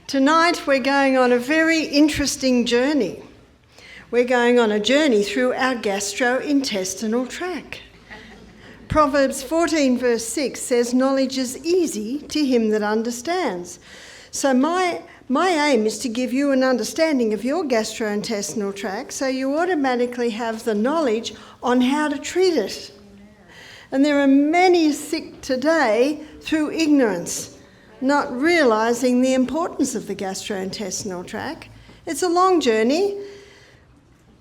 Tonight we're going on a very interesting journey. We're going on a journey through our gastrointestinal tract. Proverbs 14 verse 6 says, "Knowledge is easy to him that understands." So my aim is to give you an understanding of your gastrointestinal tract so you automatically have the knowledge on how to treat it. And there are many sick today through ignorance, not realising the importance of the gastrointestinal tract. It's a long journey.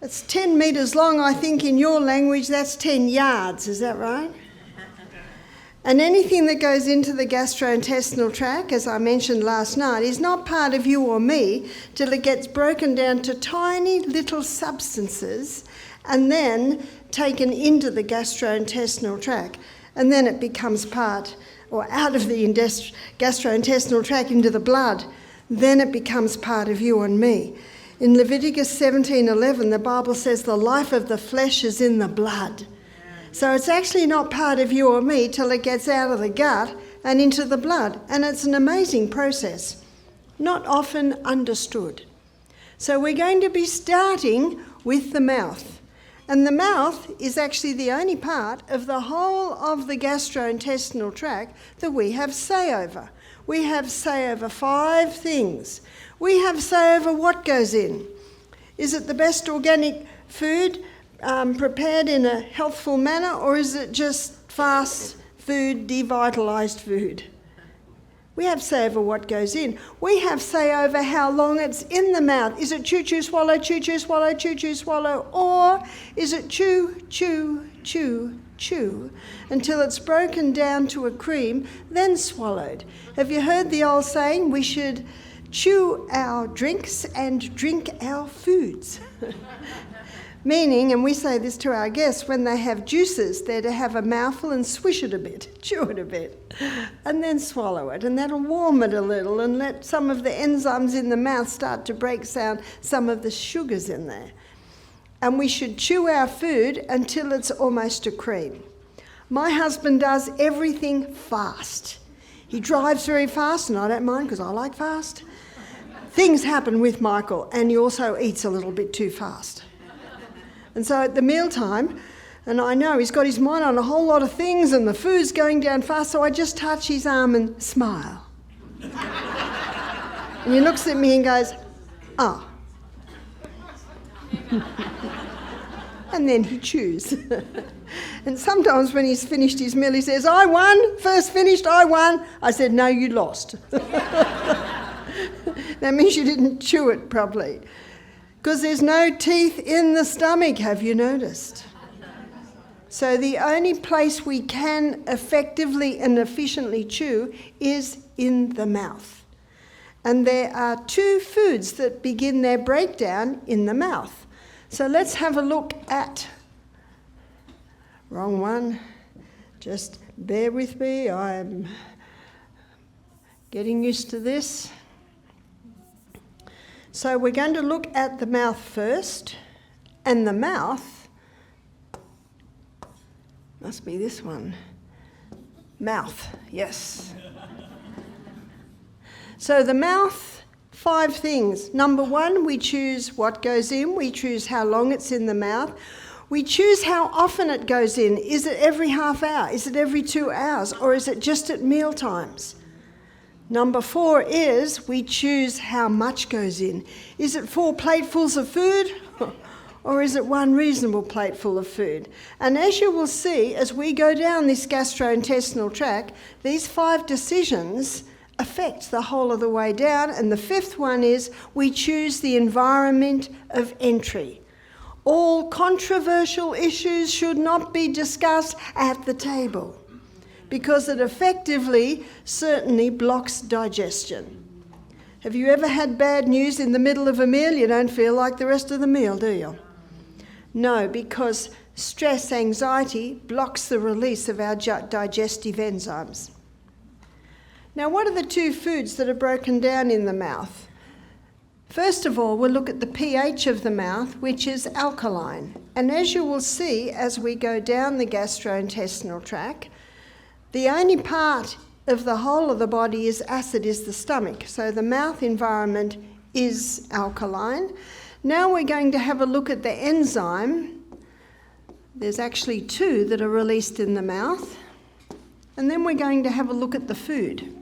It's 10 metres long, I think in your language that's 10 yards, is that right? And anything that goes into the gastrointestinal tract, as I mentioned last night, is not part of you or me till it gets broken down to tiny little substances and then taken into the gastrointestinal tract. And then it becomes part, or out of the gastrointestinal tract into the blood. Then it becomes part of you and me. In Leviticus 17:11, the Bible says the life of the flesh is in the blood. So it's actually not part of you or me till it gets out of the gut and into the blood. And it's an amazing process, not often understood. So we're going to be starting with the mouth. And the mouth is actually the only part of the whole of the gastrointestinal tract that we have say over. We have say over 5 things. We have say over what goes in. Is it the best organic food prepared in a healthful manner, or is it just fast food, devitalised food? We have say over what goes in. We have say over how long it's in the mouth. Is it chew, chew, swallow, chew, chew, swallow, chew, chew, swallow, or is it chew, chew, chew, chew until it's broken down to a cream, then swallowed? Have you heard the old saying, we should chew our drinks and drink our foods? Meaning, and we say this to our guests, when they have juices, they're to have a mouthful and swish it a bit, chew it a bit, and then swallow it. And that'll warm it a little and let some of the enzymes in the mouth start to break down some of the sugars in there. And we should chew our food until it's almost a cream. My husband does everything fast. He drives very fast, and I don't mind because I like fast. Things happen with Michael, and he also eats a little bit too fast. And so at the mealtime, and I know he's got his mind on a whole lot of things and the food's going down fast, so I just touch his arm and smile. And he looks at me and goes, "Ah." And then he chews. And sometimes when he's finished his meal, he says, "I won, first finished, I won." I said, "No, you lost." That means you didn't chew it properly. Because there's no teeth in the stomach, have you noticed? So the only place we can effectively and efficiently chew is in the mouth. And there are 2 foods that begin their breakdown in the mouth. So let's have a look at... Wrong one. Just bear with me, I'm getting used to this. So we're going to look at the mouth first, and the mouth must be this one. Mouth, yes. So the mouth, 5 things. Number 1, we choose what goes in. We choose how long it's in the mouth. We choose how often it goes in. Is it every half hour? Is it every 2 hours? Or is it just at meal times? Number 4 is we choose how much goes in. Is it 4 platefuls of food or is it 1 reasonable plateful of food? And as you will see, as we go down this gastrointestinal tract, these 5 decisions affect the whole of the way down. And the 5th one is we choose the environment of entry. All controversial issues should not be discussed at the table, because it effectively certainly blocks digestion. Have you ever had bad news in the middle of a meal? You don't feel like the rest of the meal, do you? No, because stress, anxiety blocks the release of our digestive enzymes. Now, what are the 2 foods that are broken down in the mouth? First of all, we'll look at the pH of the mouth, which is alkaline. And as you will see as we go down the gastrointestinal tract, the only part of the whole of the body is acid, is the stomach. So the mouth environment is alkaline. Now we're going to have a look at the enzyme. There's actually 2 that are released in the mouth. And then we're going to have a look at the food.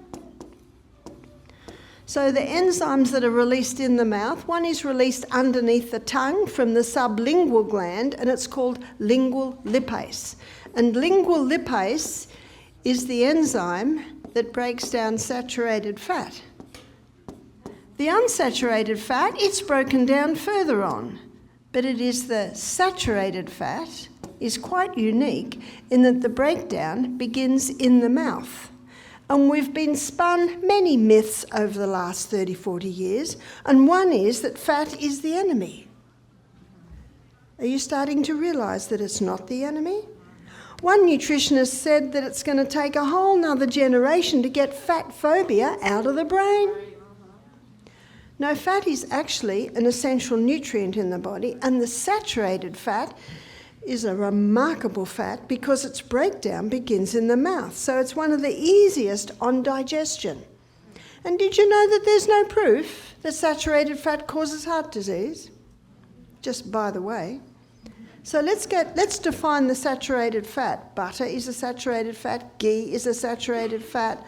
So the enzymes that are released in the mouth, one is released underneath the tongue from the sublingual gland, and it's called lingual lipase. And lingual lipase is the enzyme that breaks down saturated fat. The unsaturated fat, it's broken down further on, but it is the saturated fat is quite unique in that the breakdown begins in the mouth. And we've been spun many myths over the last 30, 40 years, and one is that fat is the enemy. Are you starting to realise that it's not the enemy? One nutritionist said that it's going to take a whole nother generation to get fat phobia out of the brain. No, fat is actually an essential nutrient in the body, and the saturated fat is a remarkable fat because its breakdown begins in the mouth. So it's one of the easiest on digestion. And did you know that there's no proof that saturated fat causes heart disease? Just by the way. So let's define the saturated fat. Butter is a saturated fat, ghee is a saturated fat,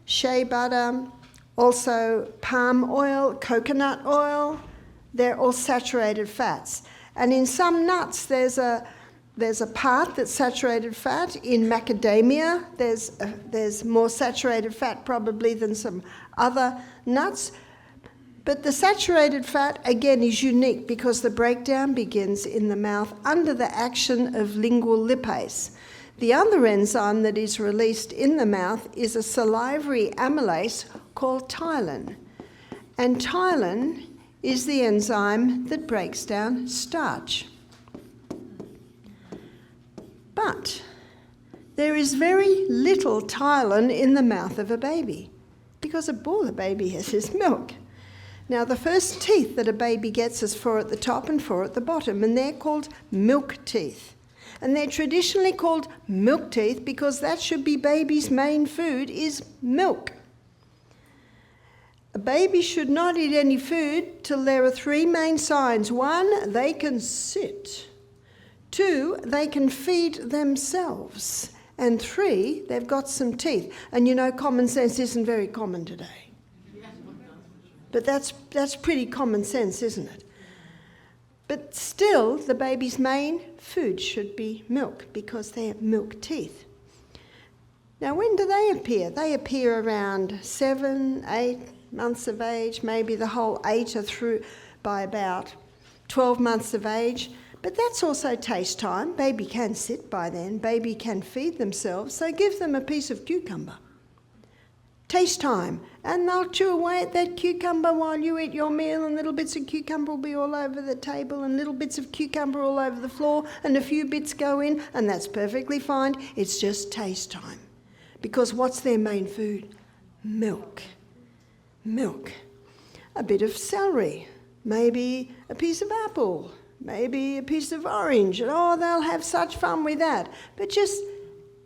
shea butter, also palm oil, coconut oil, they're all saturated fats. And in some nuts, there's a part that's saturated fat. In macadamia, there's more saturated fat probably than some other nuts. But the saturated fat, again, is unique because the breakdown begins in the mouth under the action of lingual lipase. The other enzyme that is released in the mouth is a salivary amylase called ptyalin. And ptyalin is the enzyme that breaks down starch. But there is very little ptyalin in the mouth of a baby because all the baby has is milk. Now, the first teeth that a baby gets is 4 at the top and 4 at the bottom, and they're called milk teeth. And they're traditionally called milk teeth because that should be baby's main food is milk. A baby should not eat any food till there are 3 main signs. 1, they can sit. 2, they can feed themselves. And 3, they've got some teeth. And you know, common sense isn't very common today. But that's pretty common sense, isn't it? But still, the baby's main food should be milk because they're milk teeth. Now, when do they appear? They appear around 7, 8 months of age, maybe the whole 8 are through by about 12 months of age. But that's also taste time. Baby can sit by then. Baby can feed themselves. So give them a piece of cucumber. Taste time. And they'll chew away at that cucumber while you eat your meal, and little bits of cucumber will be all over the table and little bits of cucumber all over the floor, and a few bits go in, and that's perfectly fine. It's just taste time. Because what's their main food? Milk. Milk. A bit of celery. Maybe a piece of apple. Maybe a piece of orange. And they'll have such fun with that. But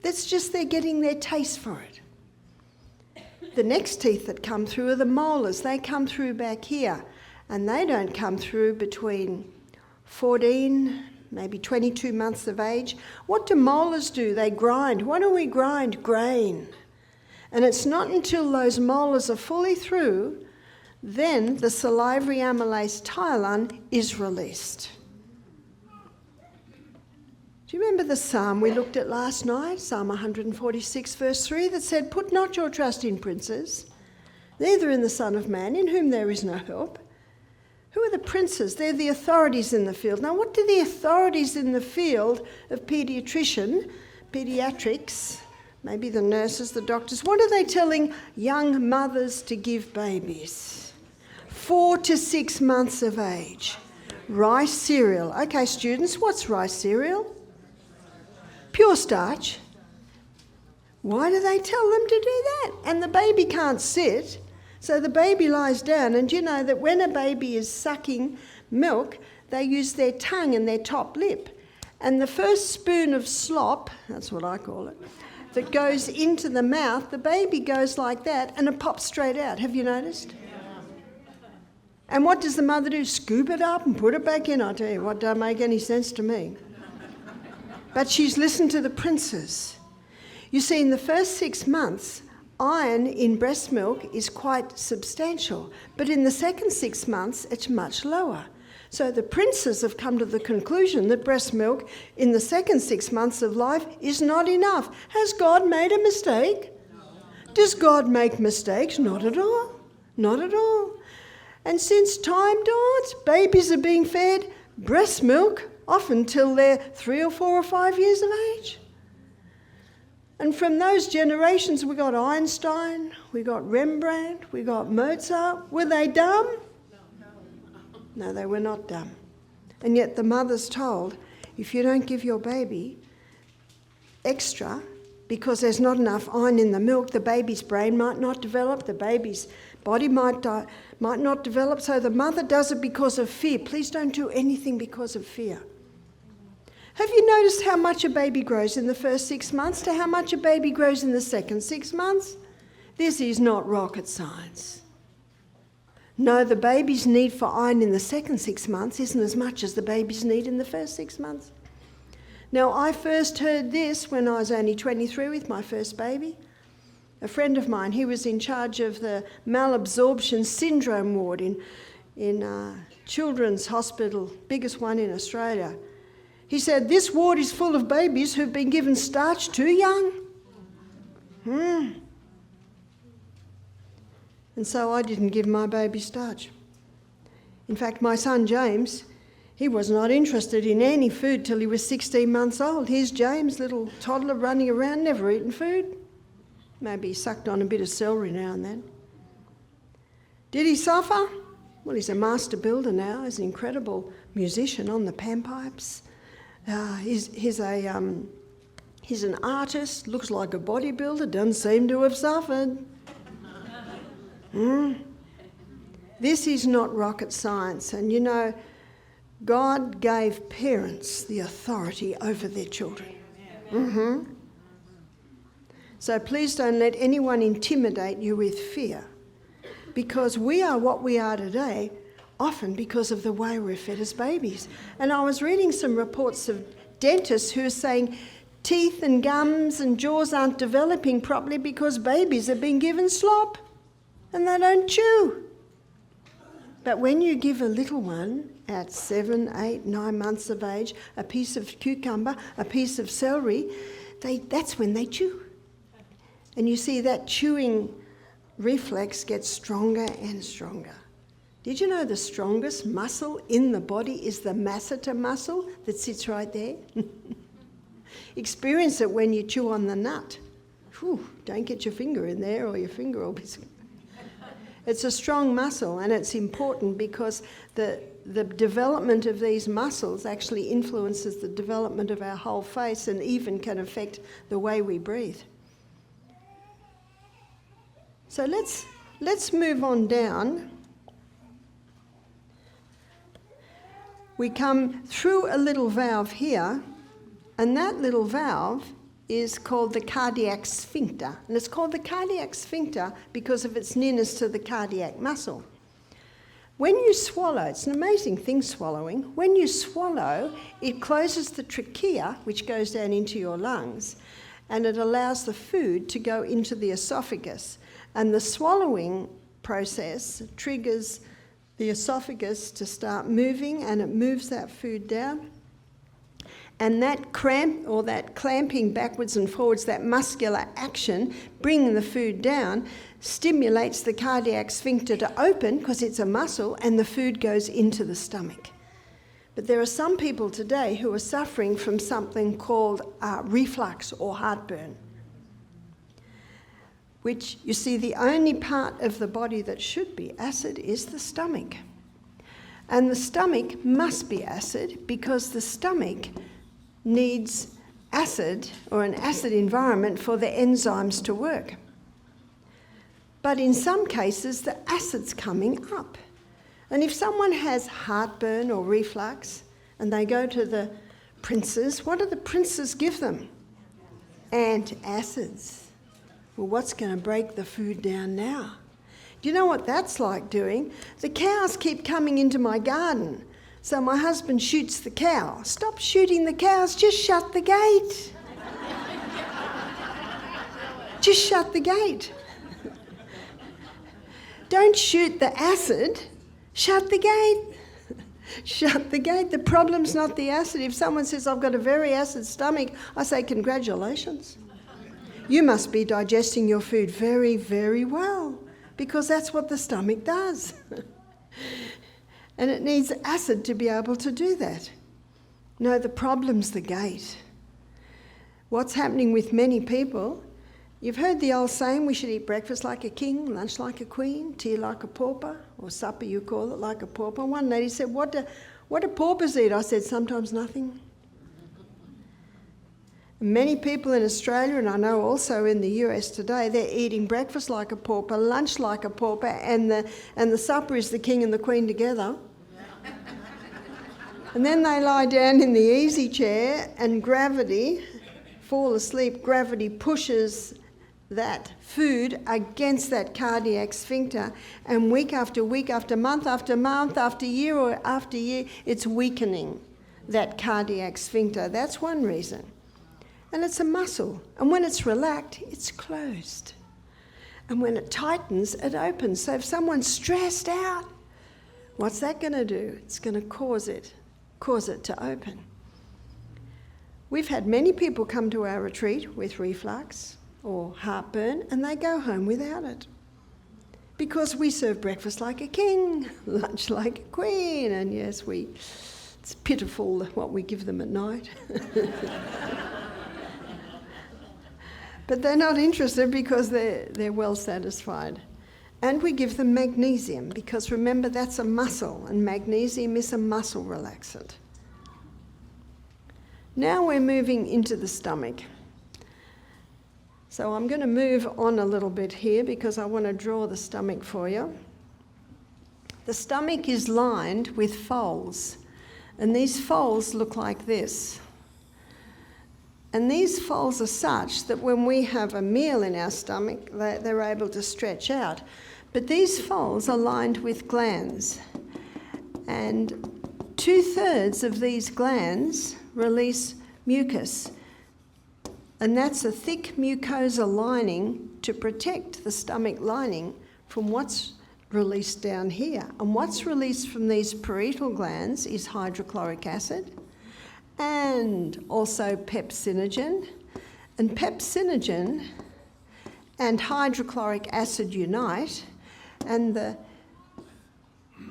that's just they're getting their taste for it. The next teeth that come through are the molars. They come through back here, and they don't come through between 14, maybe 22 months of age. What do molars do? They grind. What do we grind? Grain. And it's not until those molars are fully through, then the salivary amylase ptyalin is released. Do you remember the psalm we looked at last night, Psalm 146 verse 3, that said, "Put not your trust in princes, neither in the Son of Man, in whom there is no help." Who are the princes? They're the authorities in the field. Now, what do the authorities in the field of pediatrics, maybe the nurses, the doctors, what are they telling young mothers to give babies? 4 to 6 months of age. Rice cereal. Okay, students, what's rice cereal? Pure starch. Why do they tell them to do that? And the baby can't sit, so the baby lies down. And you know that when a baby is sucking milk, they use their tongue and their top lip. And the first spoon of slop, that's what I call it, that goes into the mouth, the baby goes like that and it pops straight out. Have you noticed? And what does the mother do? Scoop it up and put it back in. I tell you what, don't make any sense to me. But she's listened to the princes. You see, in the first 6 months, iron in breast milk is quite substantial, but in the second 6 months, it's much lower. So the princes have come to the conclusion that breast milk in the second 6 months of life is not enough. Has God made a mistake? No. Does God make mistakes? Not at all. Not at all. And since time dawns, babies are being fed breast milk often till they're 3 or 4 or 5 years of age. And from those generations, we got Einstein, we got Rembrandt, we got Mozart. Were they dumb? No, they were not dumb. And yet the mother's told, if you don't give your baby extra, because there's not enough iron in the milk, the baby's brain might not develop, the baby's body might not develop. So the mother does it because of fear. Please don't do anything because of fear. Have you noticed how much a baby grows in the first 6 months to how much a baby grows in the second 6 months? This is not rocket science. No, the baby's need for iron in the second 6 months isn't as much as the baby's need in the first 6 months. Now, I first heard this when I was only 23 with my first baby. A friend of mine, he was in charge of the malabsorption syndrome ward in Children's Hospital, biggest one in Australia. He said, this ward is full of babies who've been given starch too young. And so I didn't give my baby starch. In fact, my son James, he was not interested in any food till he was 16 months old. Here's James, little toddler running around, never eaten food. Maybe he sucked on a bit of celery now and then. Did he suffer? Well, he's a master builder now. He's an incredible musician on the panpipes. He's an artist, looks like a bodybuilder, doesn't seem to have suffered. This is not rocket science. And you know, God gave parents the authority over their children. So please don't let anyone intimidate you with fear, because we are what we are today often because of the way we're fed as babies. And I was reading some reports of dentists who are saying teeth and gums and jaws aren't developing properly because babies are being given slop and they don't chew. But when you give a little one at 7, 8, 9 months of age a piece of cucumber, a piece of celery, that's when they chew. And you see that chewing reflex gets stronger and stronger. Did you know the strongest muscle in the body is the masseter muscle that sits right there? Experience it when you chew on the nut. Whew, don't get your finger in there or your finger will be... It's a strong muscle, and it's important because the development of these muscles actually influences the development of our whole face and even can affect the way we breathe. So let's move on down. We come through a little valve here, and that little valve is called the cardiac sphincter. And it's called the cardiac sphincter because of its nearness to the cardiac muscle. When you swallow, it's an amazing thing swallowing. When you swallow, it closes the trachea, which goes down into your lungs, and it allows the food to go into the esophagus. And the swallowing process triggers the esophagus to start moving, and it moves that food down. And that cramp or that clamping backwards and forwards, that muscular action, bringing the food down, stimulates the cardiac sphincter to open because it's a muscle, and the food goes into the stomach. But there are some people today who are suffering from something called reflux or heartburn, which, you see, the only part of the body that should be acid is the stomach. And the stomach must be acid because the stomach needs acid or an acid environment for the enzymes to work. But in some cases, the acid's coming up. And if someone has heartburn or reflux and they go to the princes, what do the princes give them? Antacids. Well, what's going to break the food down now? Do you know what that's like doing? The cows keep coming into my garden. So my husband shoots the cow. Stop shooting the cows, just shut the gate. Just shut the gate. Don't shoot the acid, shut the gate. Shut the gate. The problem's not the acid. If someone says, I've got a very acid stomach, I say, congratulations. You must be digesting your food very, very well, because that's what the stomach does. And it needs acid to be able to do that. No, the problem's the gate. What's happening with many people, you've heard the old saying, we should eat breakfast like a king, lunch like a queen, tea like a pauper, or supper you call it like a pauper. One lady said, what do paupers eat? I said, sometimes nothing. Many people in Australia, and I know also in the US today, they're eating breakfast like a pauper, lunch like a pauper, and the supper is the king and the queen together. And then they lie down in the easy chair and gravity, fall asleep, gravity pushes that food against that cardiac sphincter, and week after week, after month, after year or after year, it's weakening that cardiac sphincter. That's one reason. And it's a muscle. And when it's relaxed, it's closed. And when it tightens, it opens. So if someone's stressed out, what's that going to do? It's going to cause it to open. We've had many people come to our retreat with reflux or heartburn, and they go home without it. Because we serve breakfast like a king, lunch like a queen, and yes, it's pitiful what we give them at night. But they're not interested because they're well satisfied. And we give them magnesium, because remember, that's a muscle, and magnesium is a muscle relaxant. Now we're moving into the stomach. So I'm going to move on a little bit here because I want to draw the stomach for you. The stomach is lined with folds, and these folds look like this. And these folds are such that when we have a meal in our stomach, they're able to stretch out. But these folds are lined with glands. And 2/3 of these glands release mucus. And that's a thick mucosa lining to protect the stomach lining from what's released down here. And what's released from these parietal glands is hydrochloric acid, and also pepsinogen. And pepsinogen and hydrochloric acid unite, and the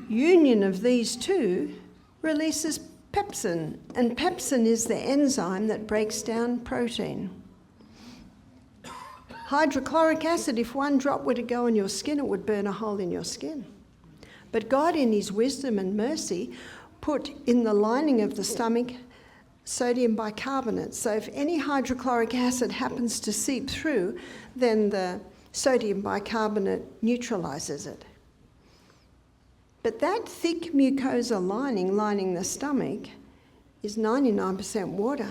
union of these two releases pepsin, and pepsin is the enzyme that breaks down protein. Hydrochloric acid, if one drop were to go in your skin, it would burn a hole in your skin. But God, in his wisdom and mercy, put in the lining of the stomach sodium bicarbonate. So if any hydrochloric acid happens to seep through, then the sodium bicarbonate neutralizes it. But that thick mucosa lining the stomach is 99% water.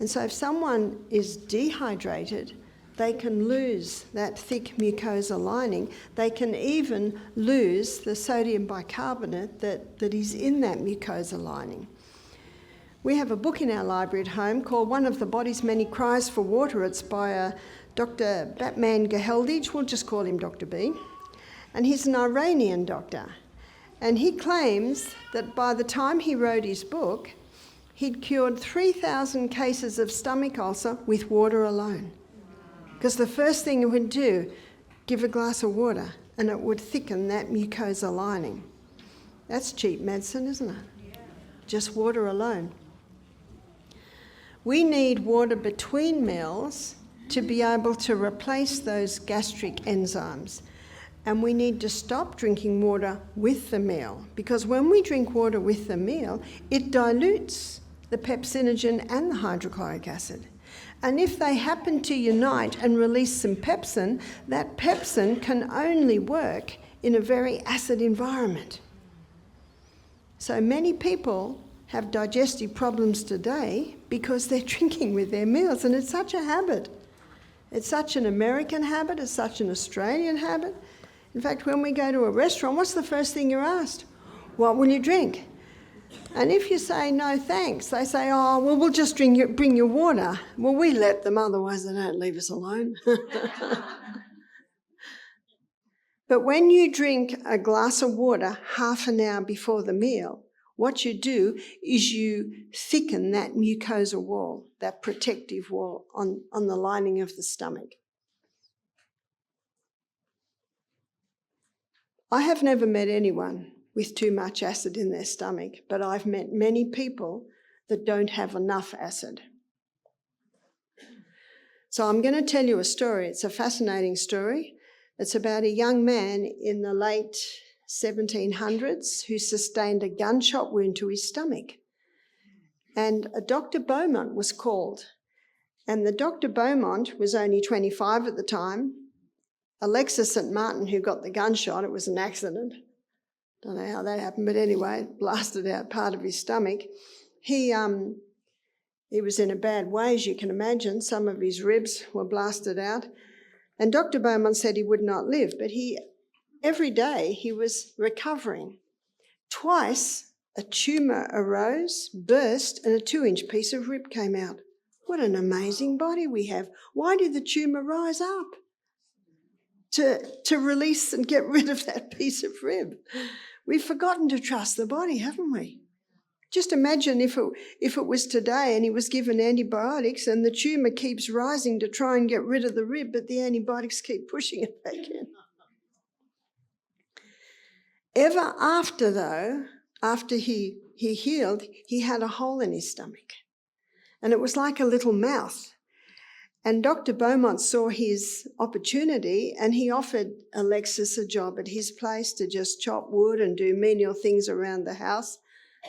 And so if someone is dehydrated, they can lose that thick mucosa lining. They can even lose the sodium bicarbonate that is in that mucosa lining. We have a book in our library at home called One of the Body's Many Cries for Water. It's by Dr. Batman Geheldage, we'll just call him Dr. B. And he's an Iranian doctor. And he claims that by the time he wrote his book, he'd cured 3,000 cases of stomach ulcer with water alone. Because the first thing it would do, give a glass of water, and it would thicken that mucosa lining. That's cheap medicine, isn't it? Yeah. Just water alone. We need water between meals to be able to replace those gastric enzymes. And we need to stop drinking water with the meal, because when we drink water with the meal, it dilutes the pepsinogen and the hydrochloric acid. And if they happen to unite and release some pepsin, that pepsin can only work in a very acid environment. So many people have digestive problems today because they're drinking with their meals, and it's such a habit. It's such an American habit, it's such an Australian habit. In fact, when we go to a restaurant, what's the first thing you're asked? What will you drink? And if you say no thanks, they say, oh, well, we'll just bring you water. Well, we let them, otherwise they don't leave us alone. But when you drink a glass of water half an hour before the meal, what you do is you thicken that mucosal wall, that protective wall on the lining of the stomach. I have never met anyone with too much acid in their stomach, but I've met many people that don't have enough acid. So I'm going to tell you a story. It's a fascinating story. It's about a young man in the late 1700s who sustained a gunshot wound to his stomach. And a Dr. Beaumont was called. And the Dr. Beaumont was only 25 at the time. Alexis St. Martin, who got the gunshot, it was an accident. Don't know how that happened, but anyway, it blasted out part of his stomach. He was in a bad way, as you can imagine. Some of his ribs were blasted out. And Dr. Beaumont said he would not live, but every day he was recovering. Twice a tumour arose, burst, and a 2-inch piece of rib came out. What an amazing body we have. Why did the tumour rise up? To release and get rid of that piece of rib. We've forgotten to trust the body, haven't we? Just imagine if it was today and he was given antibiotics and the tumour keeps rising to try and get rid of the rib, but the antibiotics keep pushing it back in. Ever after, though, after he healed, he had a hole in his stomach. And it was like a little mouth. And Dr. Beaumont saw his opportunity and he offered Alexis a job at his place to just chop wood and do menial things around the house.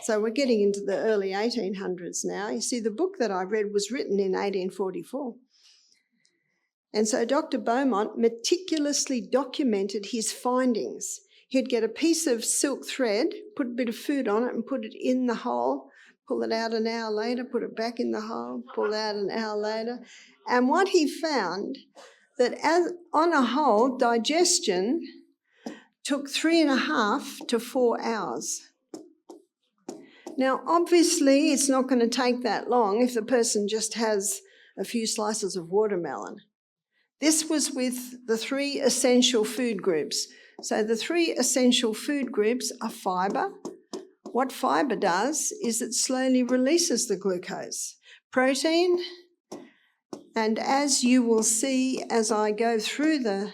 So we're getting into the early 1800s now. You see, the book that I read was written in 1844. And so Dr. Beaumont meticulously documented his findings. He'd get a piece of silk thread, put a bit of food on it and put it in the hole, pull it out an hour later, put it back in the hole, pull it out an hour later. And what he found, that on a whole, digestion took 3.5 to 4 hours. Now, obviously, it's not going to take that long if the person just has a few slices of watermelon. This was with the 3 essential food groups. So the 3 essential food groups are fibre. What fibre does is it slowly releases the glucose. Protein, and as you will see as I go through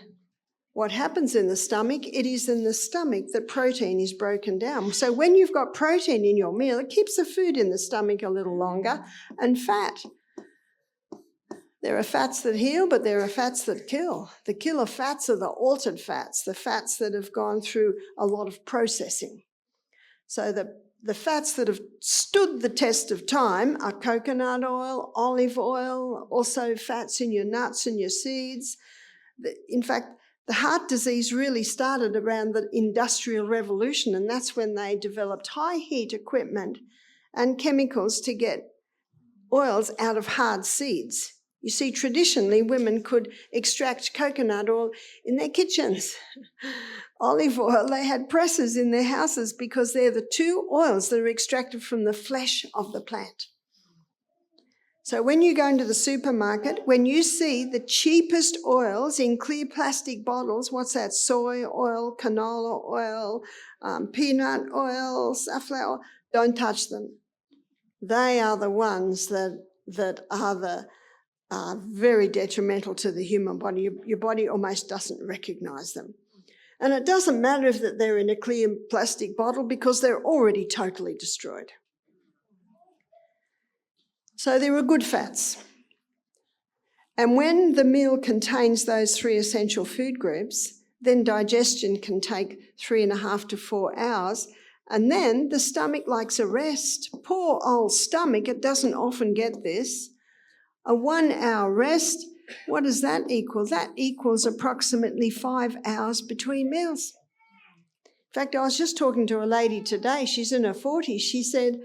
what happens in the stomach, it is in the stomach that protein is broken down. So when you've got protein in your meal, it keeps the food in the stomach a little longer. And fat. There are fats that heal, but there are fats that kill. The killer fats are the altered fats, the fats that have gone through a lot of processing. So the fats that have stood the test of time are coconut oil, olive oil, also fats in your nuts and your seeds. In fact, the heart disease really started around the Industrial Revolution, and that's when they developed high heat equipment and chemicals to get oils out of hard seeds. You see, traditionally, women could extract coconut oil in their kitchens. Olive oil, they had presses in their houses because they're the 2 oils that are extracted from the flesh of the plant. So when you go into the supermarket, when you see the cheapest oils in clear plastic bottles, what's that? Soy oil, canola oil, peanut oil, safflower oil, don't touch them. They are the ones that are very detrimental to the human body. Your body almost doesn't recognise them. And it doesn't matter if they're in a clear plastic bottle because they're already totally destroyed. So there are good fats. And when the meal contains those 3 essential food groups, then digestion can take 3.5 to 4 hours. And then the stomach likes a rest. Poor old stomach, it doesn't often get this. A 1-hour rest, what does that equal? That equals approximately 5 hours between meals. In fact, I was just talking to a lady today, she's in her 40s, she said,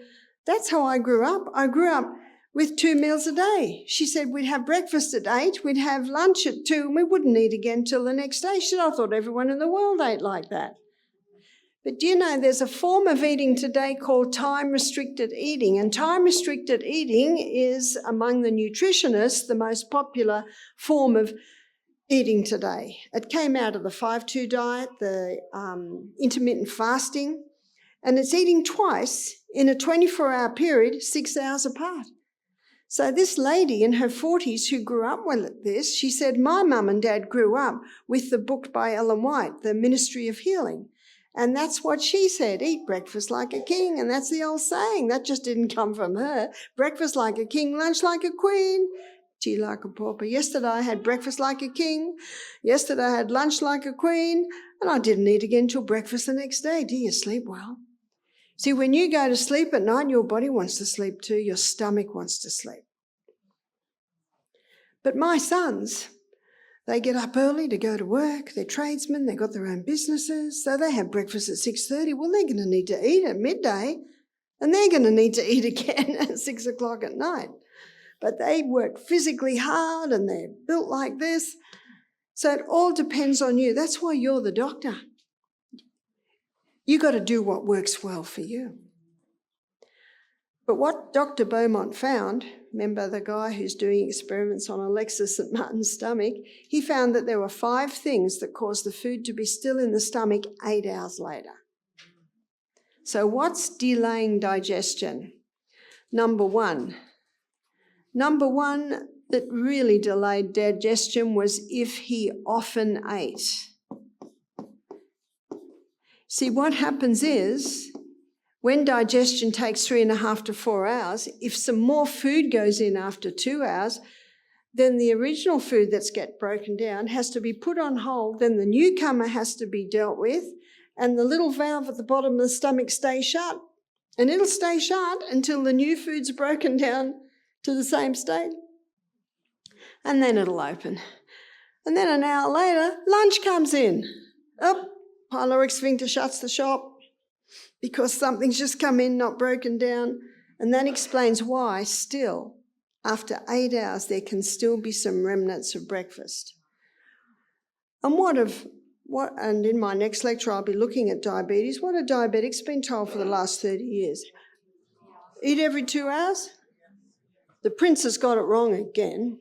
that's how I grew up. I grew up with 2 meals a day. She said we'd have breakfast at 8, we'd have lunch at 2, and we wouldn't eat again till the next day. She said, I thought everyone in the world ate like that. But do you know there's a form of eating today called time-restricted eating, and time-restricted eating is, among the nutritionists, the most popular form of eating today. It came out of the 5-2 diet, the intermittent fasting, and it's eating twice in a 24-hour period, 6 hours apart. So this lady in her 40s who grew up with this, she said, my mum and dad grew up with the book by Ellen White, The Ministry of Healing. And that's what she said, eat breakfast like a king. And that's the old saying. That just didn't come from her. Breakfast like a king, lunch like a queen, tea like a pauper. Yesterday I had breakfast like a king. Yesterday I had lunch like a queen. And I didn't eat again till breakfast the next day. Do you sleep well? See, when you go to sleep at night, your body wants to sleep too. Your stomach wants to sleep. But my sons, they get up early to go to work. They're tradesmen. They've got their own businesses. So they have breakfast at 6:30. Well, they're going to need to eat at midday, and they're going to need to eat again at 6 o'clock at night. But they work physically hard, and they're built like this. So it all depends on you. That's why you're the doctor. You got to do what works well for you. But what Dr. Beaumont found, remember the guy who's doing experiments on Alexis St. Martin's stomach, he found that there were 5 things that caused the food to be still in the stomach 8 hours later. So what's delaying digestion? Number one that really delayed digestion was if he often ate. See, what happens is, when digestion takes 3.5 to 4 hours, if some more food goes in after 2 hours, then the original food that's get broken down has to be put on hold, then the newcomer has to be dealt with, and the little valve at the bottom of the stomach stays shut. And it'll stay shut until the new food's broken down to the same state. And then it'll open. And then an hour later, lunch comes in. Pyloric sphincter shuts the shop because something's just come in, not broken down. And that explains why still, after 8 hours, there can still be some remnants of breakfast. And in my next lecture, I'll be looking at diabetes. What have diabetics been told for the last 30 years? Eat every 2 hours? The prince has got it wrong again.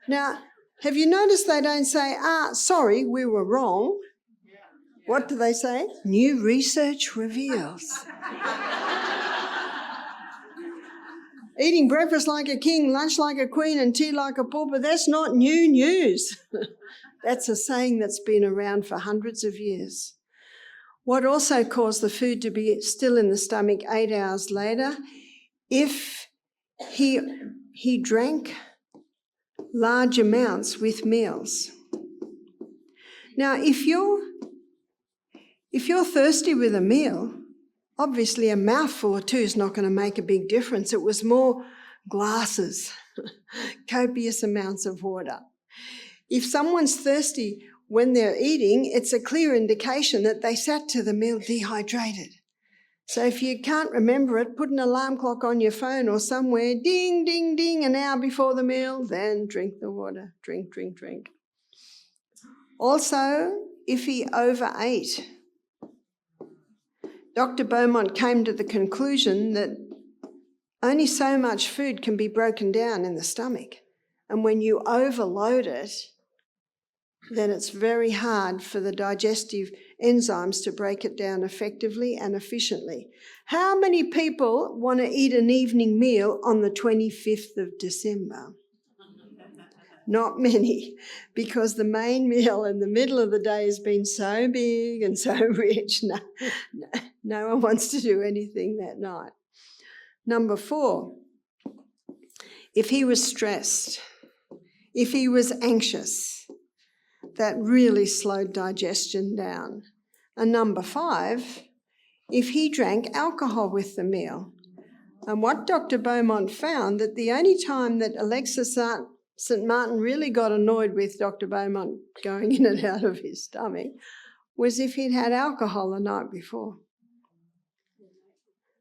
Now, have you noticed they don't say, sorry, we were wrong? What do they say? New research reveals. Eating breakfast like a king, lunch like a queen, and tea like a pauper, that's not new news. That's a saying that's been around for hundreds of years. What also caused the food to be still in the stomach 8 hours later, if he drank large amounts with meals. Now, if you're thirsty with a meal, obviously a mouthful or two is not going to make a big difference. It was more glasses, copious amounts of water. If someone's thirsty when they're eating, it's a clear indication that they sat to the meal dehydrated. So if you can't remember it, put an alarm clock on your phone or somewhere, ding, ding, ding, an hour before the meal, then drink the water, drink, drink, drink. Also, if he overate, Dr. Beaumont came to the conclusion that only so much food can be broken down in the stomach. And when you overload it, then it's very hard for the digestive enzymes to break it down effectively and efficiently. How many people want to eat an evening meal on the 25th of December? Not many, because the main meal in the middle of the day has been so big and so rich. No one wants to do anything that night. Number 4, if he was stressed, if he was anxious, that really slowed digestion down. And number 5, if he drank alcohol with the meal. And what Dr. Beaumont found, that the only time that Alexis St. Martin really got annoyed with Dr. Beaumont going in and out of his stomach was if he'd had alcohol the night before.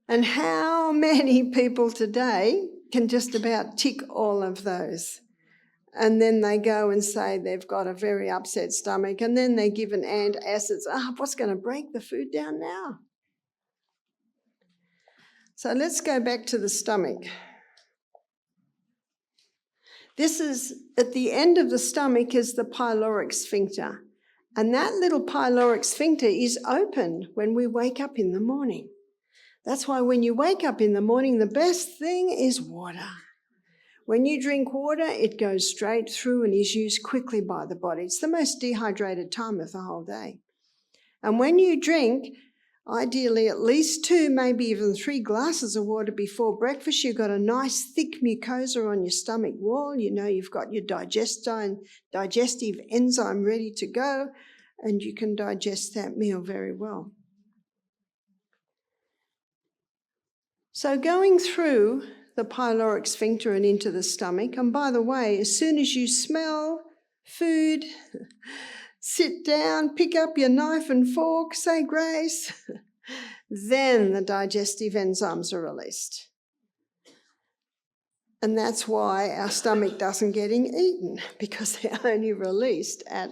And how many people today can just about tick all of those. And then they go and say they've got a very upset stomach, and then they give an antacids. What's going to break the food down now? So let's go back to the stomach. This is, at the end of the stomach is the pyloric sphincter. And that little pyloric sphincter is open when we wake up in the morning. That's why when you wake up in the morning, the best thing is water. When you drink water, it goes straight through and is used quickly by the body. It's the most dehydrated time of the whole day. And when you drink, ideally at least 2, maybe even 3 glasses of water before breakfast, you've got a nice thick mucosa on your stomach wall. You know you've got your digestive enzyme ready to go, and you can digest that meal very well. So going through the pyloric sphincter and into the stomach, and by the way, as soon as you smell food, sit down, pick up your knife and fork, say grace, then the digestive enzymes are released. And that's why our stomach doesn't get eaten, because they're only released at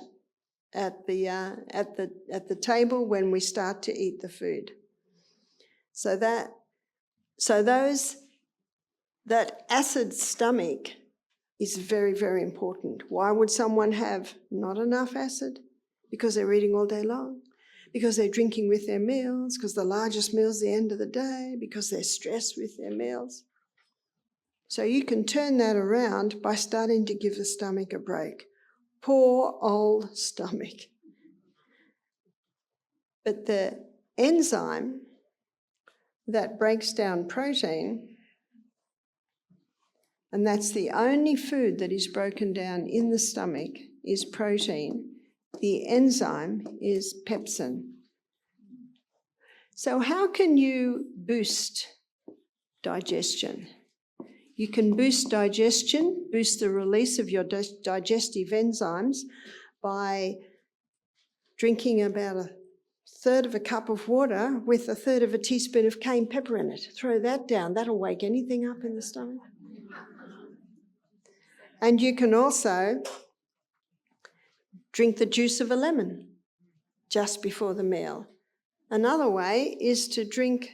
the table when we start to eat the food. So that acid stomach is very, very important. Why would someone have not enough acid? Because they're eating all day long, because they're drinking with their meals, because the largest meal's the end of the day, because they're stressed with their meals. So you can turn that around by starting to give the stomach a break. Poor old stomach. But the enzyme that breaks down protein, and that's the only food that is broken down in the stomach, is protein. The enzyme is pepsin. So how can you boost digestion? You can boost digestion, boost the release of your digestive enzymes by drinking about 1/3 of a cup of water with 1/3 of a teaspoon of cayenne pepper in it. Throw that down. That'll wake anything up in the stomach. And you can also drink the juice of a lemon just before the meal. Another way is to drink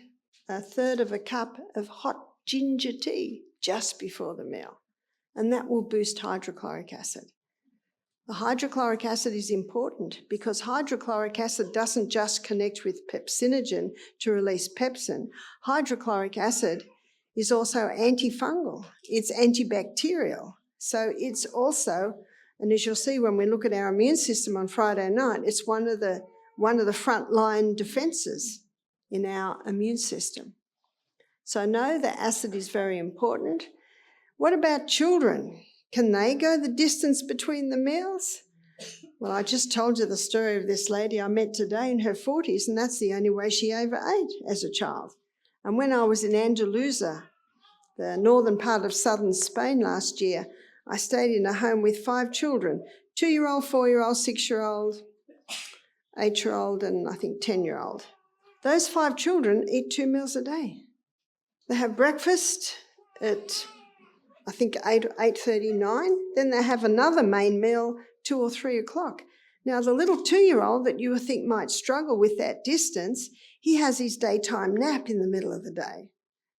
1/3 of a cup of hot ginger tea just before the meal, and that will boost hydrochloric acid. The hydrochloric acid is important because hydrochloric acid doesn't just connect with pepsinogen to release pepsin. Hydrochloric acid is also antifungal. It's antibacterial. So it's also, and as you'll see when we look at our immune system on Friday night, it's one of the frontline defences in our immune system. So no, the acid is very important. What about children? Can they go the distance between the meals? Well, I just told you the story of this lady I met today in her 40s, and that's the only way she ever ate as a child. And when I was in Andalusia, the northern part of southern Spain last year, I stayed in a home with 5 children, 2-year-old, 4-year-old, 6-year-old, 8-year-old, and I think 10-year-old. Those 5 children eat 2 meals a day. They have breakfast at, I think, 8:39. Then they have another main meal 2 or 3 o'clock. Now, the little 2-year-old that you would think might struggle with that distance, he has his daytime nap in the middle of the day.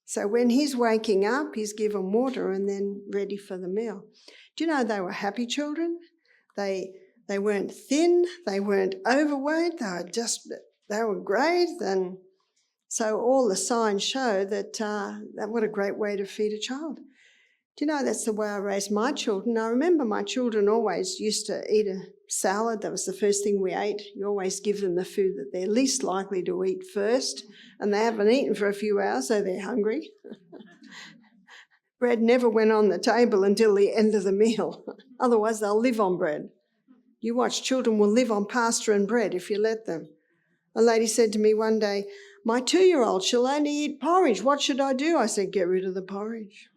So when he's waking up, he's given water and then ready for the meal. Do you know they were happy children? They weren't thin, they weren't overweight, they were great. And so all the signs show that what a great way to feed a child. Do you know that's the way I raised my children? I remember my children always used to eat a salad. That was the first thing we ate. You always give them the food that they're least likely to eat first, and they haven't eaten for a few hours, so they're hungry. Bread never went on the table until the end of the meal. Otherwise, they'll live on bread. You watch, children will live on pasta and bread if you let them. A lady said to me one day, "My 2-year-old, she'll only eat porridge. What should I do?" I said, "Get rid of the porridge."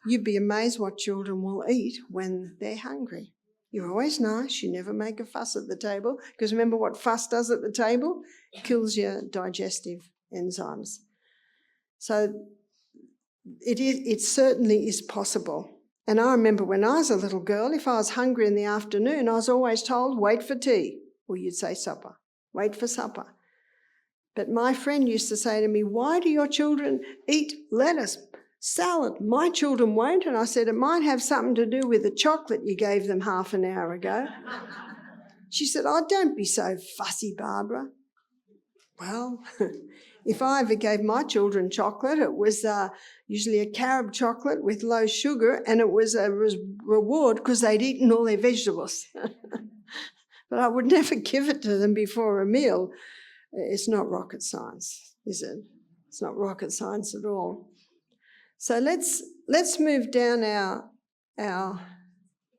You'd be amazed what children will eat when they're hungry. You're always nice. You never make a fuss at the table, because remember what fuss does at the table? It kills your digestive enzymes. So it certainly is possible. And I remember when I was a little girl, if I was hungry in the afternoon, I was always told, wait for tea, or you'd say supper, wait for supper. But my friend used to say to me, why do your children eat lettuce, salad? My children won't. And I said, it might have something to do with the chocolate you gave them half an hour ago. She said, oh, don't be so fussy, Barbara. Well, if I ever gave my children chocolate, it was usually a carob chocolate with low sugar, and it was a reward because they'd eaten all their vegetables. But I would never give it to them before a meal. It's not rocket science, is it? It's not rocket science at all. So let's move down our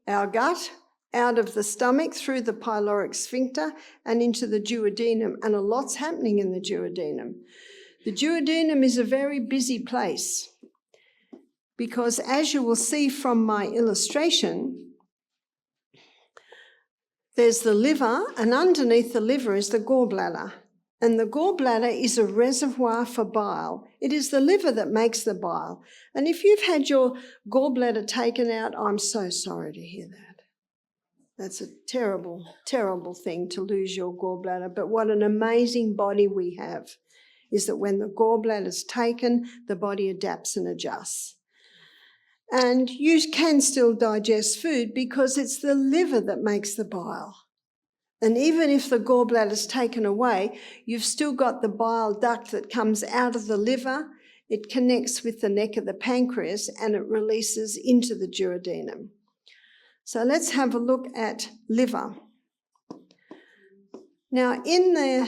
gut, out of the stomach, through the pyloric sphincter and into the duodenum, and a lot's happening in the duodenum. The duodenum is a very busy place because, as you will see from my illustration, there's the liver, and underneath the liver is the gallbladder. And the gallbladder is a reservoir for bile. It is the liver that makes the bile. And if you've had your gallbladder taken out, I'm so sorry to hear that. That's a terrible, terrible thing to lose your gallbladder. But what an amazing body we have is that when the gallbladder is taken, the body adapts and adjusts. And you can still digest food because it's the liver that makes the bile. And even if the gallbladder is taken away, you've still got the bile duct that comes out of the liver. It connects with the neck of the pancreas and it releases into the duodenum. So let's have a look at liver. Now, in the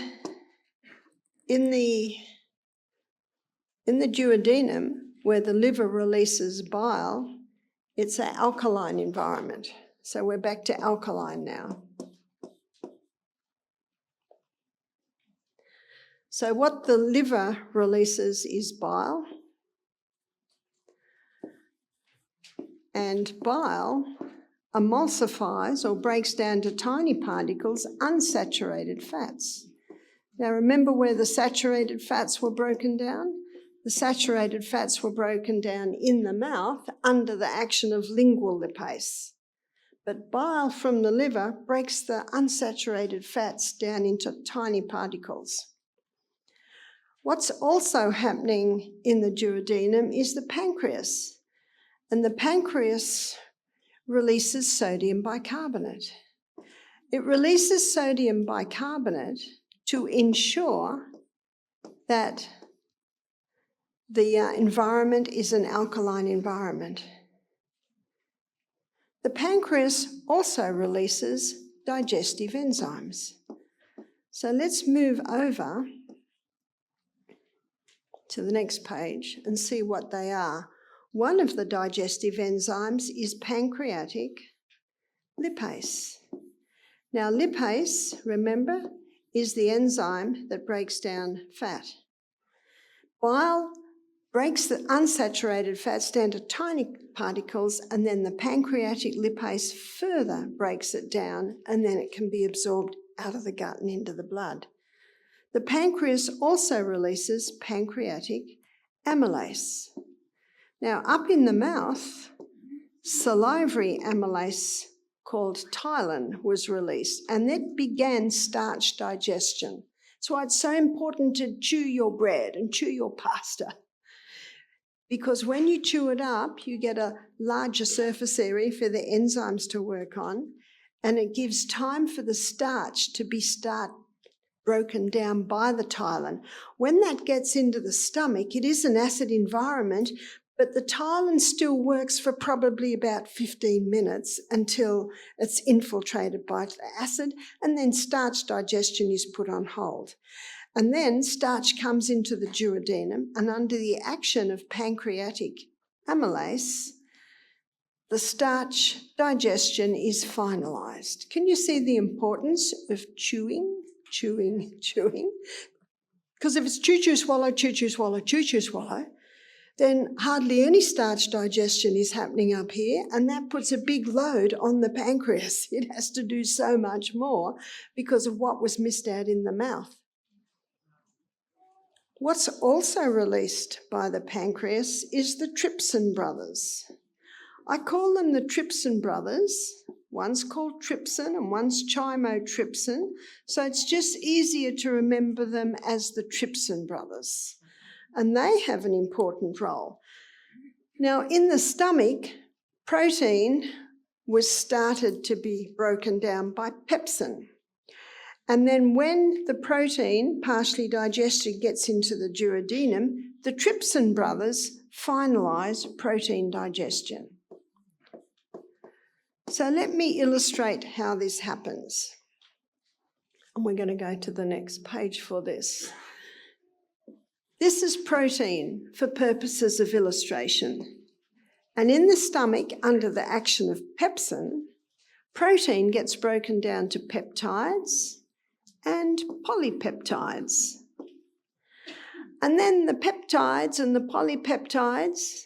duodenum, where the liver releases bile, it's an alkaline environment. So we're back to alkaline now. So what the liver releases is bile, and bile emulsifies or breaks down to tiny particles unsaturated fats. Now remember where the saturated fats were broken down? The saturated fats were broken down in the mouth under the action of lingual lipase. But bile from the liver breaks the unsaturated fats down into tiny particles. What's also happening in the duodenum is the pancreas. And the pancreas releases sodium bicarbonate. It releases sodium bicarbonate to ensure that the environment is an alkaline environment. The pancreas also releases digestive enzymes. So let's move over to the next page and see what they are. One of the digestive enzymes is pancreatic lipase. Now, lipase, remember, is the enzyme that breaks down fat. Bile breaks the unsaturated fats down to tiny particles, and then the pancreatic lipase further breaks it down, and then it can be absorbed out of the gut and into the blood. The pancreas also releases pancreatic amylase. Now, up in the mouth, salivary amylase called ptyalin was released, and that began starch digestion. That's why it's so important to chew your bread and chew your pasta, because when you chew it up, you get a larger surface area for the enzymes to work on, and it gives time for the starch to be broken down by the ptyalin. When that gets into the stomach, it is an acid environment, but the ptyalin still works for probably about 15 minutes until it's infiltrated by the acid, and then starch digestion is put on hold. And then starch comes into the duodenum, and under the action of pancreatic amylase, the starch digestion is finalised. Can you see the importance of chewing? Chewing. Because if it's chew, swallow, chew, swallow, chew, swallow, then hardly any starch digestion is happening up here, and that puts a big load on the pancreas. It has to do so much more because of what was missed out in the mouth. What's also released by the pancreas is the trypsin brothers. I call them the trypsin brothers. One's called trypsin and one's chymotrypsin, so it's just easier to remember them as the trypsin brothers. And they have an important role. Now, in the stomach, protein was started to be broken down by pepsin. And then when the protein, partially digested, gets into the duodenum, the trypsin brothers finalise protein digestion. So let me illustrate how this happens. And we're going to go to the next page for this. This is protein for purposes of illustration. And in the stomach, under the action of pepsin, protein gets broken down to peptides and polypeptides. And then the peptides and the polypeptides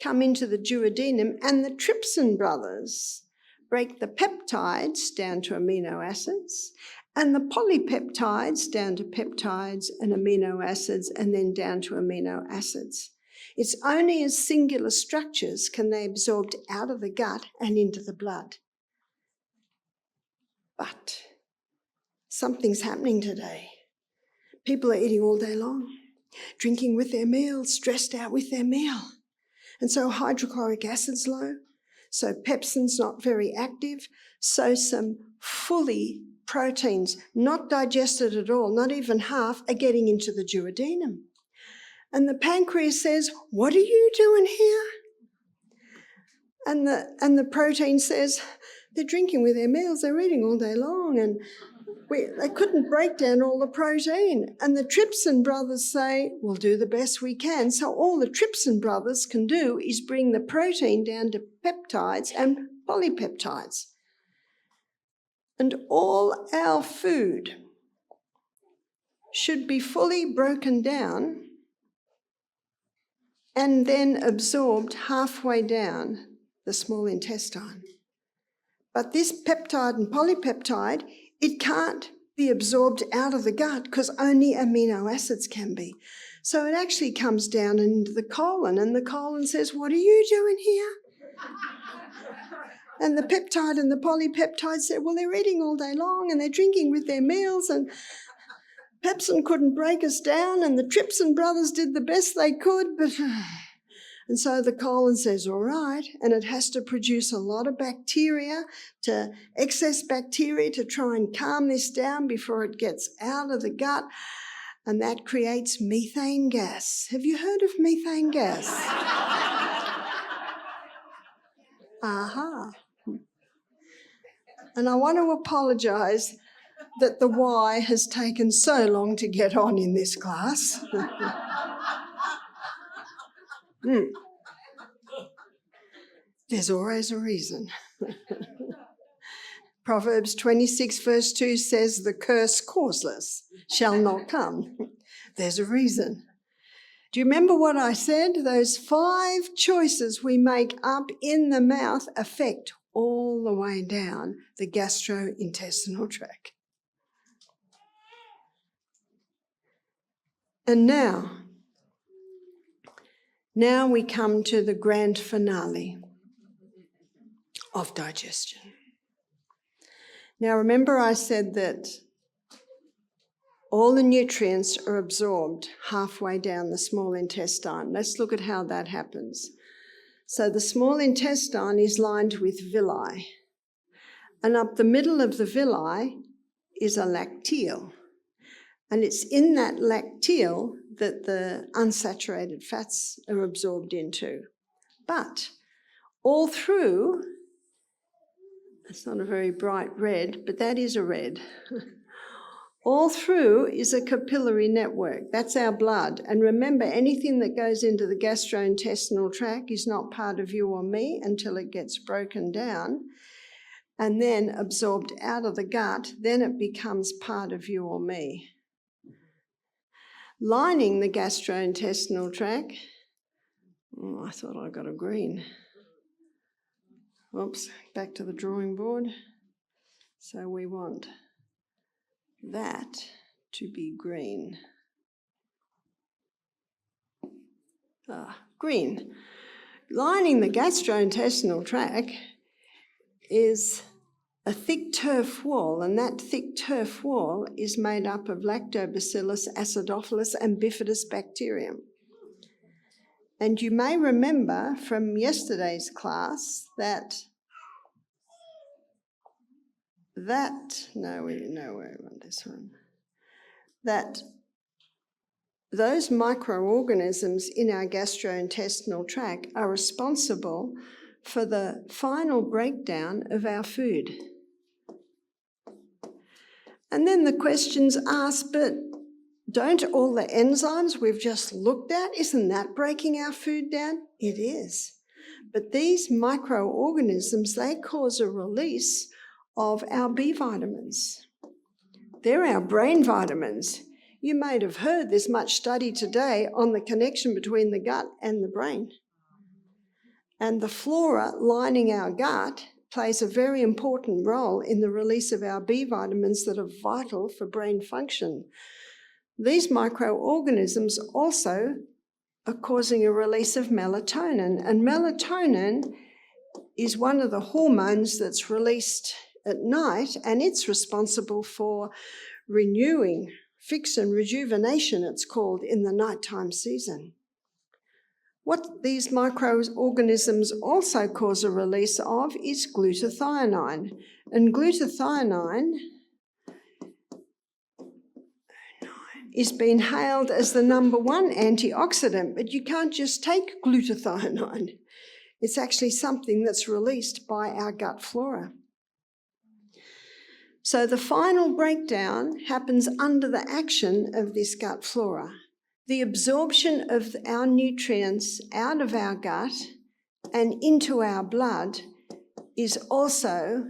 come into the duodenum, and the trypsin brothers break the peptides down to amino acids and the polypeptides down to peptides and amino acids and then down to amino acids. It's only as singular structures can they absorbed out of the gut and into the blood. But something's happening today. People are eating all day long, drinking with their meals, stressed out with their meal. And so hydrochloric acid's low, so pepsin's not very active, so some fully proteins, not digested at all, not even half, are getting into the duodenum. And the pancreas says, "What are you doing here?" And the protein says, "They're drinking with their meals, they're eating all day long, and they couldn't break down all the protein." And the trypsin brothers say, "We'll do the best we can." So all the trypsin brothers can do is bring the protein down to peptides and polypeptides. And all our food should be fully broken down and then absorbed halfway down the small intestine. But this peptide and polypeptide, it can't be absorbed out of the gut because only amino acids can be. So it actually comes down into the colon, and the colon says, "What are you doing here?" And the peptide and the polypeptide said, "Well, they're eating all day long and they're drinking with their meals, and pepsin couldn't break us down, and the trypsin brothers did the best they could, but..." And so the colon says, "All right," and it has to produce a lot of excess bacteria to try and calm this down before it gets out of the gut, and that creates methane gas. Have you heard of methane gas? Aha. And I want to apologise that the why has taken so long to get on in this class. There's always a reason. Proverbs 26 verse 2 says, "The curse causeless shall not come." There's a reason. Do you remember what I said? Those 5 choices we make up in the mouth affect all the way down the gastrointestinal tract. And now we come to the grand finale of digestion. Now remember I said that all the nutrients are absorbed halfway down the small intestine. Let's look at how that happens. So the small intestine is lined with villi, and up the middle of the villi is a lacteal. And it's in that lacteal that the unsaturated fats are absorbed into. But all through, it's not a very bright red, but that is a red. All through is a capillary network. That's our blood. And remember, anything that goes into the gastrointestinal tract is not part of you or me until it gets broken down and then absorbed out of the gut. Then it becomes part of you or me. Lining the gastrointestinal tract, I thought I got a green. Oops, back to the drawing board. So we want that to be green. green. Lining the gastrointestinal tract is a thick turf wall, and that thick turf wall is made up of Lactobacillus acidophilus and bifidus bacterium. And you may remember from yesterday's class that those microorganisms in our gastrointestinal tract are responsible for the final breakdown of our food. And then the question's asked, but don't all the enzymes we've just looked at, isn't that breaking our food down? It is. But these microorganisms, they cause a release of our B vitamins. They're our brain vitamins. You may have heard there's much study today on the connection between the gut and the brain. And the flora lining our gut plays a very important role in the release of our B vitamins that are vital for brain function. These microorganisms also are causing a release of melatonin, and melatonin is one of the hormones that's released at night, and it's responsible for renewing, fix and rejuvenation, it's called, in the nighttime season. What these microorganisms also cause a release of is glutathione. And glutathione is being hailed as the #1 antioxidant, but you can't just take glutathione. It's actually something that's released by our gut flora. So the final breakdown happens under the action of this gut flora. The absorption of our nutrients out of our gut and into our blood is also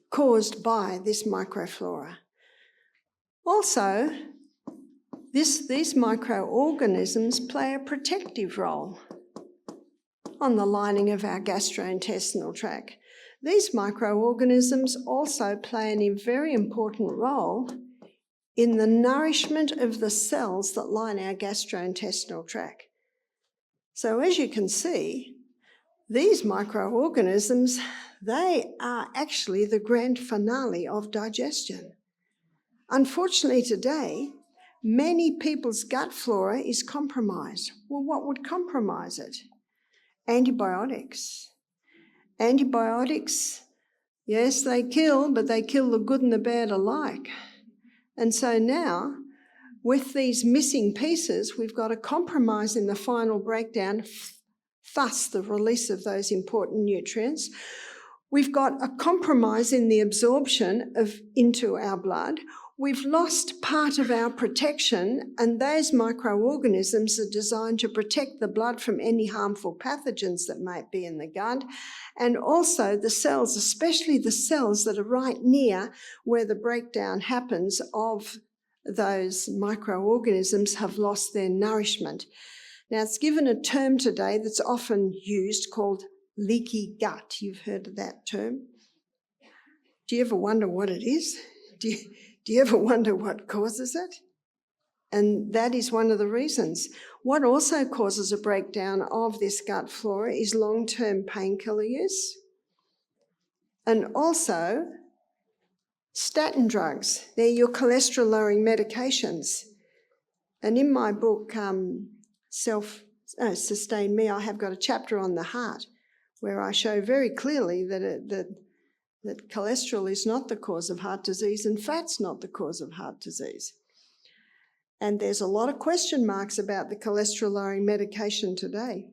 caused by this microflora. Also, these microorganisms play a protective role on the lining of our gastrointestinal tract. These microorganisms also play a very important role in the nourishment of the cells that line our gastrointestinal tract. So as you can see, these microorganisms, they are actually the grand finale of digestion. Unfortunately today, many people's gut flora is compromised. Well, what would compromise it? Antibiotics. Antibiotics, yes, they kill, but they kill the good and the bad alike. And so now, with these missing pieces, we've got a compromise in the final breakdown, thus the release of those important nutrients. We've got a compromise in the absorption into our blood. We've lost part of our protection, and those microorganisms are designed to protect the blood from any harmful pathogens that might be in the gut. And also the cells, especially the cells that are right near where the breakdown happens of those microorganisms, have lost their nourishment. Now, it's given a term today that's often used called leaky gut. You've heard of that term. Do you ever wonder what it is? Do you ever wonder what causes it? And that is one of the reasons. What also causes a breakdown of this gut flora is long-term painkiller use, and also statin drugs. They're your cholesterol-lowering medications. And in my book, Sustain Me, I have got a chapter on the heart where I show very clearly that cholesterol is not the cause of heart disease and fat's not the cause of heart disease. And there's a lot of question marks about the cholesterol-lowering medication today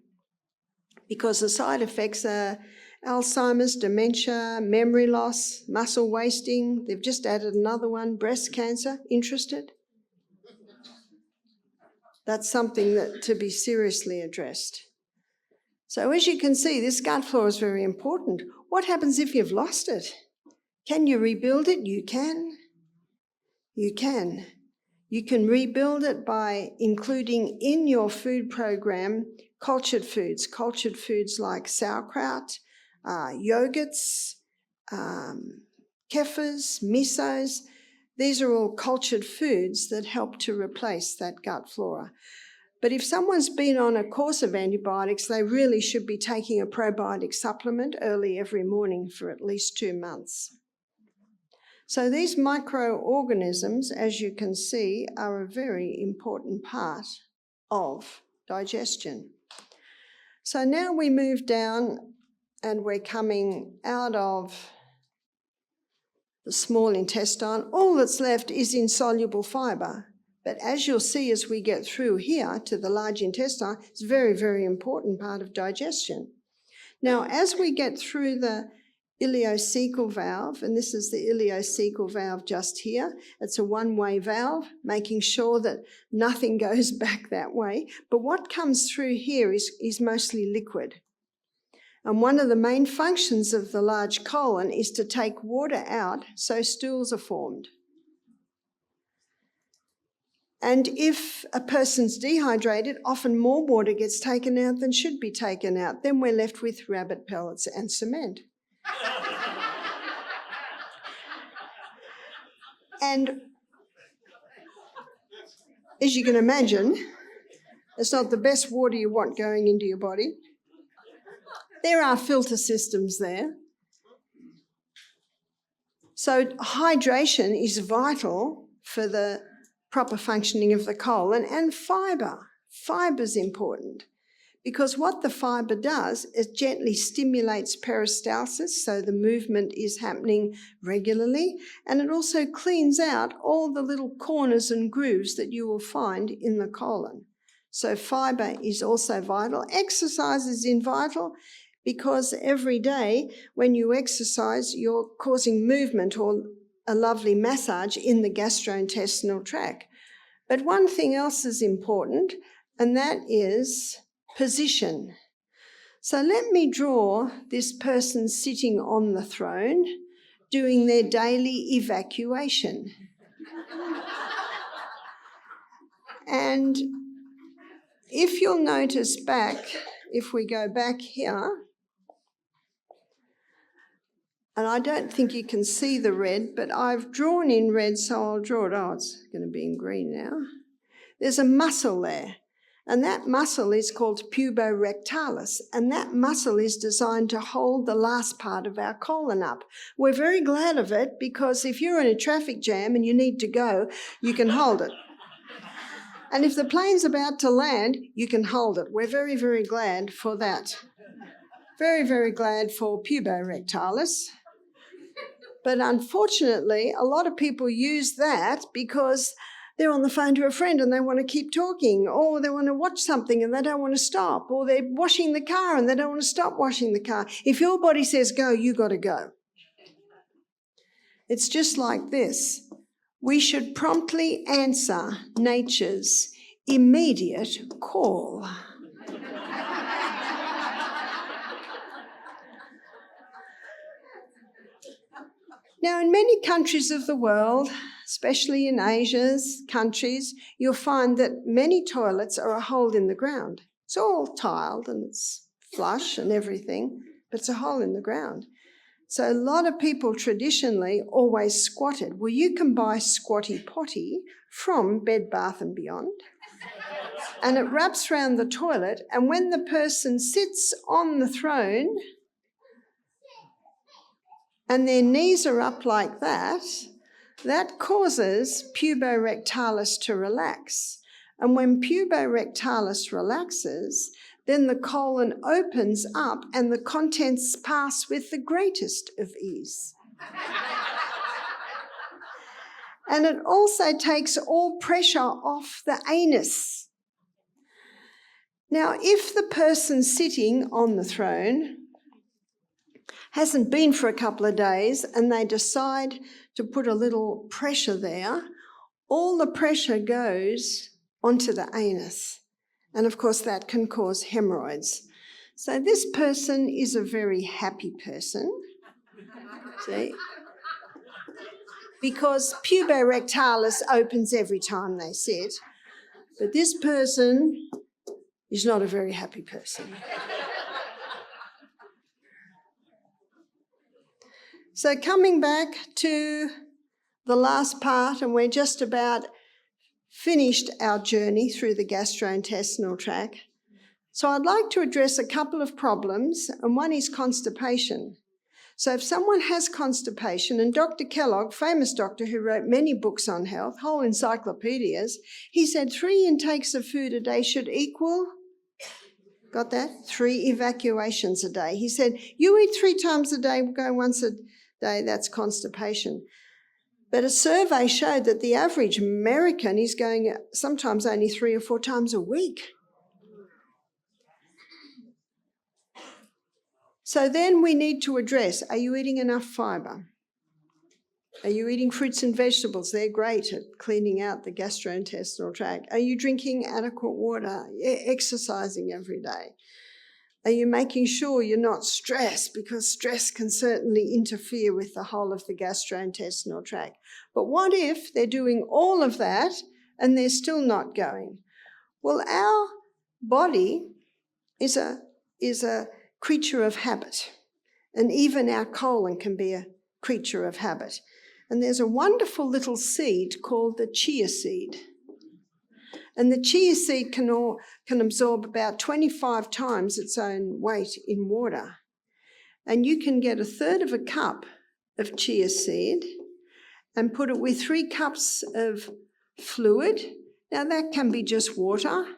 because the side effects are Alzheimer's, dementia, memory loss, muscle wasting. They've just added another one, breast cancer. Interested? That's something that to be seriously addressed. So as you can see, this gut flora is very important. What happens if you've lost it? Can you rebuild it? You can. You can. You can rebuild it by including in your food program cultured foods like sauerkraut, yogurts, kefirs, misos. These are all cultured foods that help to replace that gut flora. But if someone's been on a course of antibiotics, they really should be taking a probiotic supplement early every morning for at least 2 months. So these microorganisms, as you can see, are a very important part of digestion. So now we move down and we're coming out of the small intestine. All that's left is insoluble fibre. But as you'll see as we get through here to the large intestine, it's a very, very important part of digestion. Now, as we get through the ileocecal valve, and this is the ileocecal valve just here, it's a one-way valve, making sure that nothing goes back that way. But what comes through here is mostly liquid. And one of the main functions of the large colon is to take water out so stools are formed. And if a person's dehydrated, often more water gets taken out than should be taken out. Then we're left with rabbit pellets and cement. And as you can imagine, it's not the best water you want going into your body. There are filter systems there. So hydration is vital for the proper functioning of the colon, and fibre. Fibre is important because what the fibre does is gently stimulates peristalsis, so the movement is happening regularly, and it also cleans out all the little corners and grooves that you will find in the colon. So fibre is also vital. Exercise is vital because every day when you exercise, you're causing movement or a lovely massage in the gastrointestinal tract. But one thing else is important, and that is position. So let me draw this person sitting on the throne doing their daily evacuation. And if you'll notice back, if we go back here, and I don't think you can see the red, but I've drawn in red, so I'll draw it. Oh, it's going to be in green now. There's a muscle there, and that muscle is called puborectalis, and that muscle is designed to hold the last part of our colon up. We're very glad of it because if you're in a traffic jam and you need to go, you can hold it. And if the plane's about to land, you can hold it. We're very, very glad for that. Very, very glad for puborectalis. But unfortunately, a lot of people use that because they're on the phone to a friend and they want to keep talking, or they want to watch something and they don't want to stop, or they're washing the car and they don't want to stop washing the car. If your body says go, you got to go. It's just like this. We should promptly answer nature's immediate call. Now, in many countries of the world, especially in Asia's countries, you'll find that many toilets are a hole in the ground. It's all tiled and it's flush and everything, but it's a hole in the ground. So a lot of people traditionally always squatted. Well, you can buy Squatty Potty from Bed Bath & Beyond, and it wraps around the toilet, and when the person sits on the throne and their knees are up like that, that causes puborectalis to relax. And when puborectalis relaxes, then the colon opens up and the contents pass with the greatest of ease. And it also takes all pressure off the anus. Now, if the person sitting on the throne hasn't been for a couple of days and they decide to put a little pressure there, all the pressure goes onto the anus. And of course that can cause hemorrhoids. So this person is a very happy person, see? Because puborectalis opens every time they sit. But this person is not a very happy person. So coming back to the last part, and we're just about finished our journey through the gastrointestinal tract. So I'd like to address a couple of problems, and one is constipation. So if someone has constipation, and Dr. Kellogg, famous doctor who wrote many books on health, whole encyclopedias, he said 3 intakes of food a day should equal, got that? 3 evacuations a day. He said, you eat 3 times a day, go once a day, that's constipation. But a survey showed that the average American is going sometimes only 3 or 4 times a week. So then we need to address, are you eating enough fibre? Are you eating fruits and vegetables? They're great at cleaning out the gastrointestinal tract. Are you drinking adequate water? Exercising every day? Are you making sure you're not stressed? Because stress can certainly interfere with the whole of the gastrointestinal tract. But what if they're doing all of that and they're still not going? Well, our body is a creature of habit, and even our colon can be a creature of habit. And there's a wonderful little seed called the chia seed. And the chia seed can absorb about 25 times its own weight in water. And you can get 1/3 of a cup of chia seed and put it with 3 cups of fluid. Now that can be just water,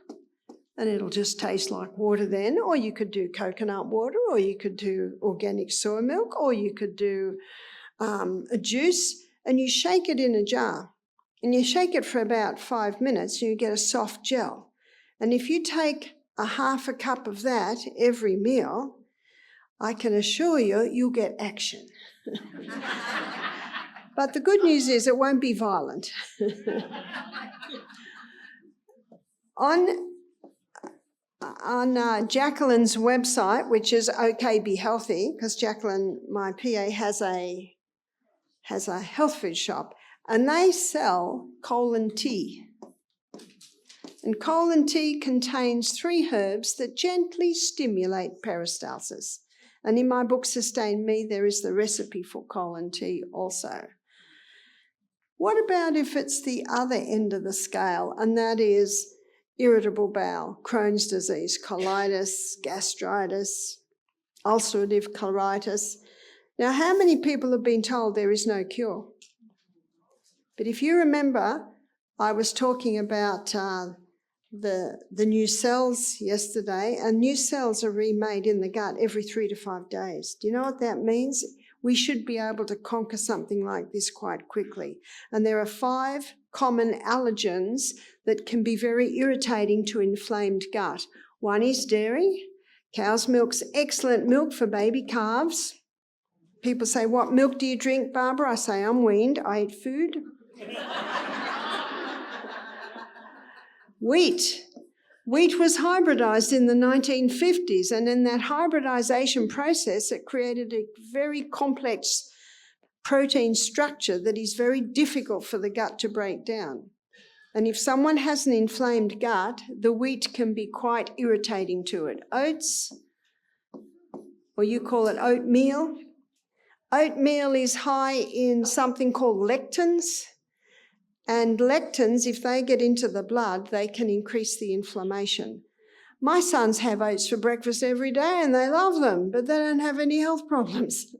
and it'll just taste like water then, or you could do coconut water, or you could do organic soy milk, or you could do a juice, and you shake it in a jar. And you shake it for about 5 minutes and you get a soft gel. And if you take 1/2 cup of that every meal, I can assure you, you'll get action. But the good news is it won't be violent. On Jacqueline's website, which is OK Be Healthy, because Jacqueline, my PA, has a health food shop, and they sell colon tea. And colon tea contains 3 herbs that gently stimulate peristalsis. And in my book, Sustain Me, there is the recipe for colon tea also. What about if it's the other end of the scale, and that is irritable bowel, Crohn's disease, colitis, gastritis, ulcerative colitis? Now, how many people have been told there is no cure? But if you remember, I was talking about the new cells yesterday, and new cells are remade in the gut every 3 to 5 days. Do you know what that means? We should be able to conquer something like this quite quickly. And there are 5 common allergens that can be very irritating to inflamed gut. One is dairy. Cow's milk's excellent milk for baby calves. People say, what milk do you drink, Barbara? I say, I'm weaned. I eat food. Wheat. Wheat was hybridized in the 1950s, and in that hybridization process, it created a very complex protein structure that is very difficult for the gut to break down. And if someone has an inflamed gut, the wheat can be quite irritating to it. Oats, or you call it oatmeal. Oatmeal is high in something called lectins. And lectins, if they get into the blood, they can increase the inflammation. My sons have oats for breakfast every day and they love them, but they don't have any health problems.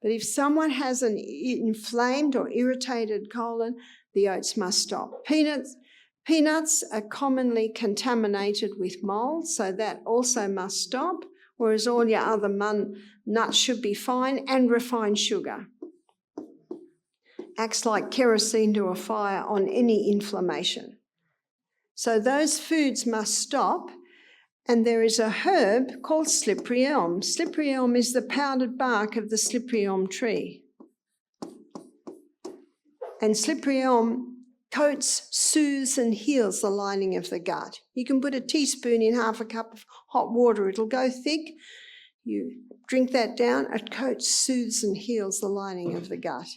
But if someone has an inflamed or irritated colon, the oats must stop. Peanuts are commonly contaminated with mold, so that also must stop, whereas all your other nuts should be fine, and refined sugar acts like kerosene to a fire on any inflammation. So those foods must stop, and there is a herb called slippery elm. Slippery elm is the powdered bark of the slippery elm tree. And slippery elm coats, soothes and heals the lining of the gut. You can put a teaspoon in 1/2 cup of hot water. It'll go thick. You drink that down, it coats, soothes and heals the lining of the gut.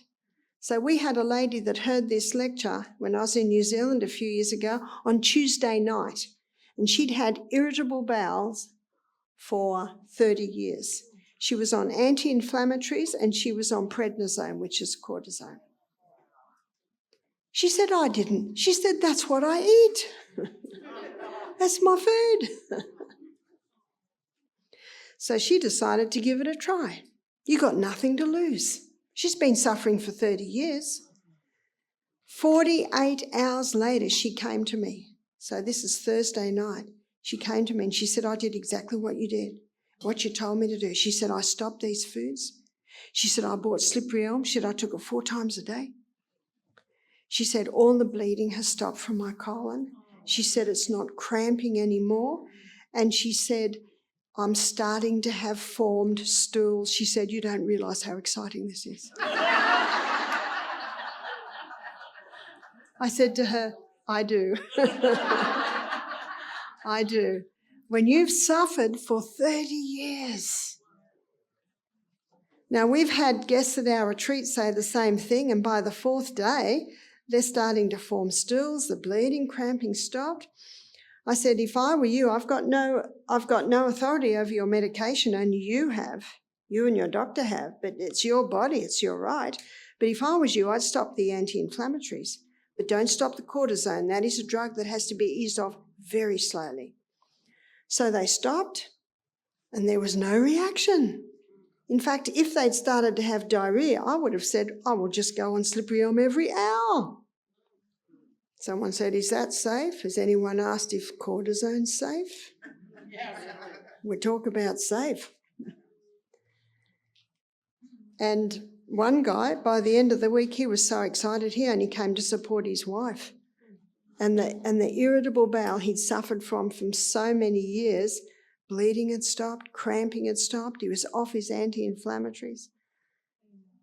So we had a lady that heard this lecture when I was in New Zealand a few years ago on Tuesday night, and she'd had irritable bowels for 30 years. She was on anti-inflammatories and she was on prednisone, which is cortisone. She said, I didn't. She said, that's what I eat. That's my food. So she decided to give it a try. You got nothing to lose. She's been suffering for 30 years. 48 hours later, she came to me. So this is Thursday night. She came to me and she said, I did exactly what you did, what you told me to do. She said, I stopped these foods. She said, I bought slippery elm. She said, I took it 4 times a day. She said, all the bleeding has stopped from my colon. She said, it's not cramping anymore. And she said, I'm starting to have formed stools. She said, you don't realise how exciting this is. I said to her, I do. I do. When you've suffered for 30 years. Now, we've had guests at our retreat say the same thing, and by the 4th day, they're starting to form stools, the bleeding, cramping stopped. I said, if I were you, I've got no authority over your medication, only you have. You and your doctor have, but it's your body, it's your right. But if I was you, I'd stop the anti-inflammatories. But don't stop the cortisone. That is a drug that has to be eased off very slowly. So they stopped, and there was no reaction. In fact, if they'd started to have diarrhoea, I would have said, I will just go on slippery elm every hour. Someone said, is that safe? Has anyone asked if cortisone's safe? We talk about safe. And one guy, by the end of the week, he was so excited, he only came to support his wife. And the irritable bowel he'd suffered from so many years, bleeding had stopped, cramping had stopped, he was off his anti-inflammatories.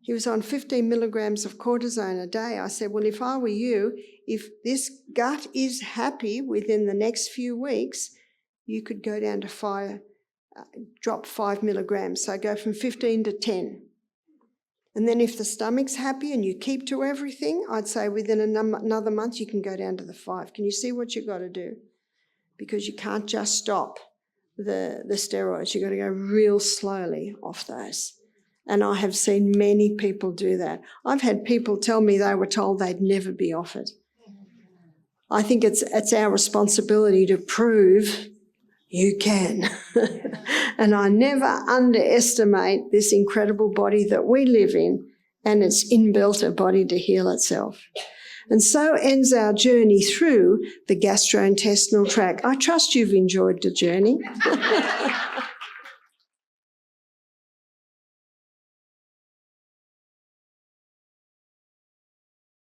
He was on 15 milligrams of cortisone a day. I said, well, if I were you, if this gut is happy within the next few weeks, you could go down to drop 5 milligrams. So go from 15 to 10. And then if the stomach's happy and you keep to everything, I'd say within another month you can go down to the 5. Can you see what you've got to do? Because you can't just stop the steroids. You've got to go real slowly off those. And I have seen many people do that. I've had people tell me they were told they'd never be off it. I think it's our responsibility to prove you can. And I never underestimate this incredible body that we live in and its inbuilt ability to heal itself. And so ends our journey through the gastrointestinal tract. I trust you've enjoyed the journey.